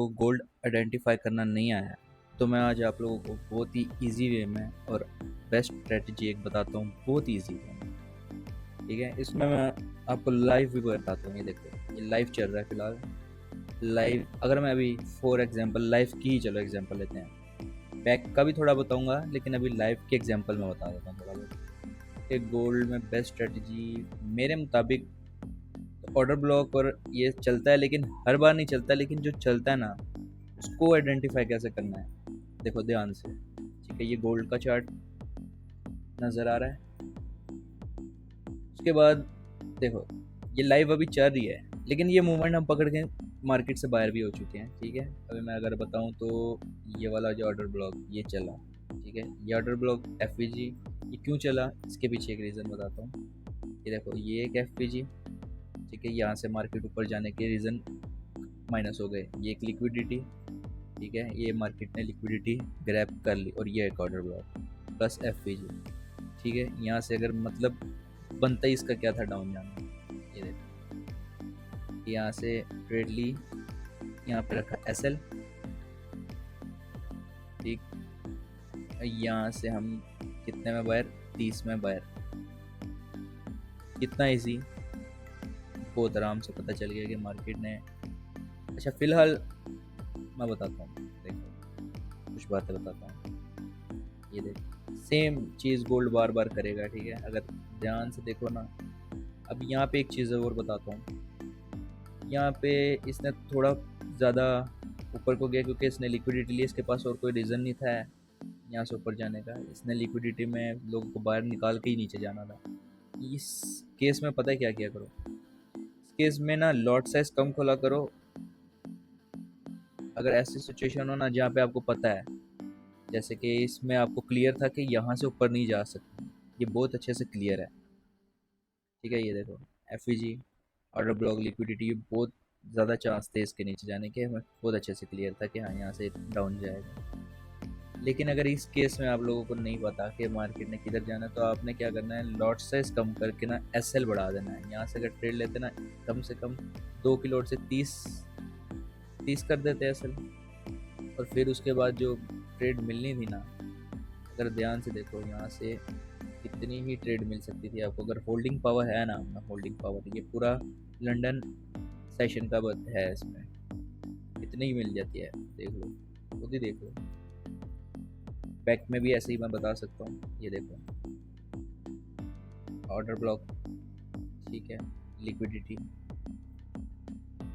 को gold identify करना नहीं आया, तो मैं आज आप लोगों को बहुत ही इजी वे में और बेस्ट स्ट्रेटजी एक बताता हूँ, बहुत इजी वे में। ठीक है, इसमें मैं आपको लाइव भी बताता हूँ। ये देखो, ये लाइव चल रहा है फिलहाल। लाइव अगर मैं अभी फॉर एग्जांपल लाइव की ही चलो एग्जांपल लेते हैं, बैक का भी थोड़ा बताऊंगा, लेकिन अभी लाइव के एग्जांपल में बता देता हूँ थोड़ा बहुत कि गोल्ड में बेस्ट स्ट्रेटजी मेरे मुताबिक ऑर्डर ब्लॉक और ये चलता है, लेकिन हर बार नहीं चलता, लेकिन जो चलता है ना उसको आइडेंटिफाई कैसे करना है। देखो ध्यान से, ठीक है, ये गोल्ड का चार्ट नज़र आ रहा है। उसके बाद देखो, ये लाइव अभी चल रही है, लेकिन ये मूवमेंट हम पकड़ के मार्केट से बाहर भी हो चुके हैं। ठीक है, अभी मैं अगर बताऊं तो ये वाला जो ऑर्डर ब्लॉक ये चला, ठीक है, ये ऑर्डर ब्लॉक एफ ये क्यों चला, इसके पीछे एक रीज़न बताता हूँ। ये देखो, ये एक एफ ठीक है, यहाँ से मार्केट ऊपर जाने के रीज़न माइनस हो गए। ये एक लिक्विडिटी, ठीक है, ये मार्केट ने लिक्विडिटी ग्रैब कर ली, और ये एक ऑर्डर ब्लॉक प्लस एफ ठीक है। यहाँ से अगर मतलब बनता ही इसका क्या था, डाउन जाना। ये देखो, यहाँ से ट्रेड ली, यहाँ पे रखा एस एल, ठीक, यहाँ से हम कितने में बायर, 30 में बायर। कितना इजी, बहुत आराम से पता चल गया कि मार्केट ने। अच्छा फिलहाल मैं बताता हूँ, देखो कुछ बातें बताता हूँ। ये देखो, सेम चीज़ गोल्ड बार बार करेगा, ठीक है, अगर ध्यान से देखो ना। अब यहाँ पे एक चीज़ और बताता हूँ, यहाँ पे इसने थोड़ा ज़्यादा ऊपर को गया क्योंकि इसने लिक्विडिटी ली, इसके पास और कोई रीज़न नहीं था यहाँ से ऊपर जाने का। इसने लिक्विडिटी में लोगों को बाहर निकाल के ही नीचे जाना था। इस केस में पता है क्या किया करो, इस केस में ना लॉट साइज कम खोला करो। अगर ऐसी सिचुएशन हो ना जहाँ पे आपको पता है, जैसे कि इसमें आपको क्लियर था कि यहाँ से ऊपर नहीं जा सकते, ये बहुत अच्छे से क्लियर है। ठीक है, ये देखो एफ ऑर्डर ब्लॉक लिक्विडिटी, ये बहुत ज़्यादा चांस थे इसके नीचे जाने के, हमें बहुत अच्छे से क्लियर था कि हाँ यहाँ से डाउन जाएगा। लेकिन अगर इस केस में आप लोगों को नहीं पता कि मार्केट ने किधर जाना है, तो आपने क्या करना है, लॉट साइज कम करके ना एस एल बढ़ा देना है। यहाँ से अगर ट्रेड लेते ना, कम से कम 2 की लॉट से 30 कर देते एस एल, और फिर उसके बाद जो ट्रेड मिलनी थी ना, अगर ध्यान से देखो यहाँ से कितनी ही ट्रेड मिल सकती थी आपको, अगर होल्डिंग पावर है ना, अपना होल्डिंग पावर, ये पूरा लंदन सेशन का है, इसमें इतनी ही मिल जाती है। देख लो, खुद ही देख लो, बैक में भी ऐसे ही मैं बता सकता हूँ। ये देखो ऑर्डर ब्लॉक, ठीक है, लिक्विडिटी,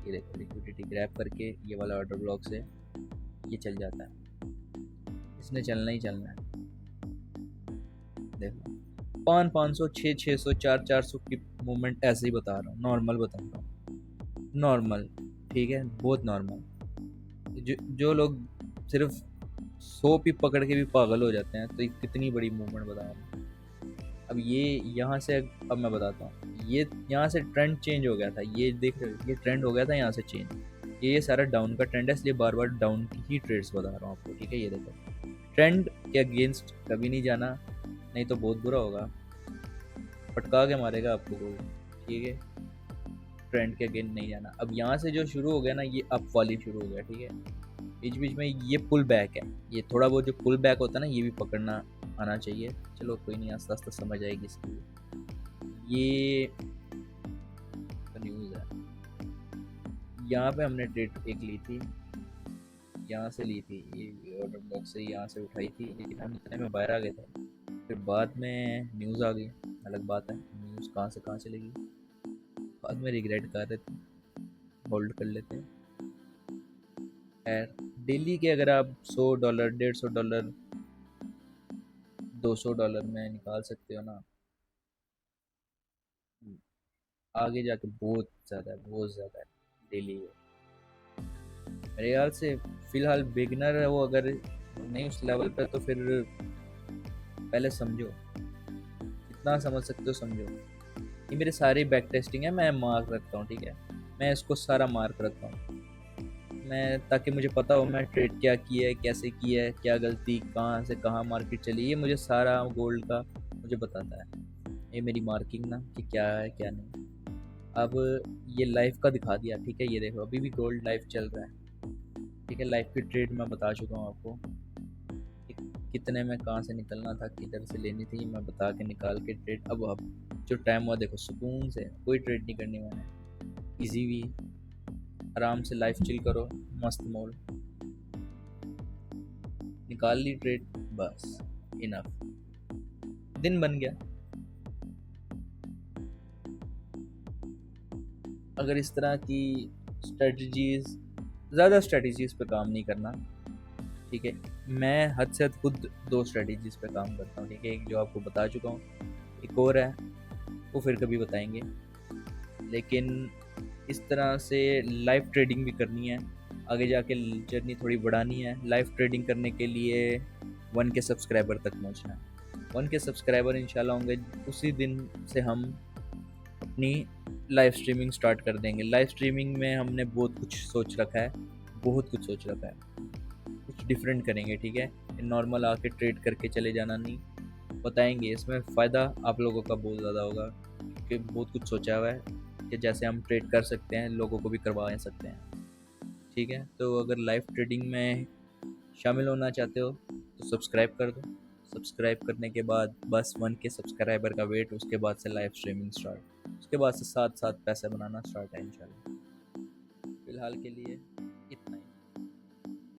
ये देखो लिक्विडिटी ग्रैब करके ये वाला ऑर्डर ब्लॉक से ये चल जाता है, इसने चलना ही चलना है। देखो 500 600 400 की मूवमेंट ऐसे ही बता रहा हूँ, नॉर्मल बता रहा हूँ, नॉर्मल, ठीक है, बहुत नॉर्मल। जो लोग सिर्फ 100 पिप पकड़ के भी पागल हो जाते हैं, तो ये कितनी बड़ी मूवमेंट बता रहा हूँ। अब ये यहाँ से, अब मैं बताता हूँ, ये यहाँ से ट्रेंड चेंज हो गया था, ये देख रहे हो, ये ट्रेंड हो गया था यहाँ से चेंज, ये सारा डाउन का ट्रेंड है, इसलिए बार बार डाउन की ही ट्रेड्स बता रहा हूँ आपको। ठीक है, ये देखो ट्रेंड के अगेंस्ट कभी नहीं जाना, नहीं तो बहुत बुरा होगा, पटका के मारेगा आपको गोल्ड। ठीक है, ट्रेंड के अगेंस्ट नहीं जाना। अब यहाँ से जो शुरू हो गया ना, ये अप वाली शुरू हो गया, ठीक है, बीच बीच में ये पुल बैक है, ये थोड़ा बहुत जो पुल बैक होता है ना, ये भी पकड़ना आना चाहिए। चलो कोई नहीं, आस्ता आस्ता समझ आएगी इसकी। ये न्यूज़ है, यहाँ पे हमने ट्रेड एक ली थी, यहाँ से ली थी, ये ऑर्डर ब्लॉक से यहाँ से उठाई थी, लेकिन हम इतने में बाहर आ गए थे। फिर बाद में न्यूज़ आ गई, अलग बात है, न्यूज़ कहाँ से कहाँ चलेगी, बाद में रिग्रेट कर रहे थे, होल्ड कर लेते। खैर, डेली के अगर आप $100 $150 $200 में निकाल सकते हो ना, आगे जाके बहुत ज़्यादा है, बहुत ज़्यादा है डेली। मेरे ख्याल से फिलहाल बिगनर है वो, अगर नहीं उस लेवल पे, तो फिर पहले समझो, जितना समझ सकते हो समझो। ये मेरे सारे बैक टेस्टिंग है, मैं मार्क रखता हूँ, ठीक है, मैं इसको सारा मार्क रखता हूँ, मैं ताकि मुझे पता हो मैं ट्रेड क्या किया है, कैसे किया है, क्या गलती, कहाँ से कहाँ मार्केट चली, ये मुझे सारा गोल्ड का मुझे बताता है। ये मेरी मार्किंग ना कि क्या है क्या नहीं। अब ये लाइफ का दिखा दिया, ठीक है, ये देखो अभी भी गोल्ड लाइफ चल रहा है, ठीक है, लाइफ की ट्रेड मैं बता चुका हूँ आपको कि कितने में कहाँ से निकलना था, किधर से लेनी थी, मैं बता के निकाल के ट्रेड। अब जो टाइम हुआ देखो, सुकून से कोई ट्रेड नहीं करनी मैंने, इजी भी, आराम से लाइफ चिल करो, मस्त मोड, निकाल ली ट्रेड, बस इनफ, दिन बन गया। अगर इस तरह की स्ट्रेटजीज, ज़्यादा स्ट्रेटजीज पे काम नहीं करना, ठीक है। मैं हद से हद खुद 2 स्ट्रेटजीज पे काम करता हूँ, ठीक है। एक जो आपको बता चुका हूँ, एक और है, वो फिर कभी बताएंगे। लेकिन इस तरह से लाइव ट्रेडिंग भी करनी है, आगे जाके जर्नी थोड़ी बढ़ानी है। लाइव ट्रेडिंग करने के लिए 1K सब्सक्राइबर तक पहुँचना है। 1K सब्सक्राइबर इंशाल्लाह होंगे, उसी दिन से हम अपनी लाइव स्ट्रीमिंग स्टार्ट कर देंगे। लाइव स्ट्रीमिंग में हमने बहुत कुछ सोच रखा है, बहुत कुछ सोच रखा है, कुछ डिफरेंट करेंगे, ठीक है। नॉर्मल आके ट्रेड करके चले जाना नहीं, बताएंगे। इसमें फ़ायदा आप लोगों का बहुत ज़्यादा होगा, क्योंकि बहुत कुछ सोचा हुआ है कि जैसे हम ट्रेड कर सकते हैं, लोगों को भी करवा सकते हैं, ठीक है। तो अगर लाइव ट्रेडिंग में शामिल होना चाहते हो तो सब्सक्राइब कर दो। सब्सक्राइब करने के बाद बस 1K सब्सक्राइबर का वेट, उसके बाद से लाइव स्ट्रीमिंग स्टार्ट, उसके बाद से साथ साथ पैसे बनाना स्टार्ट है इंशाल्लाह। फ़िलहाल के लिए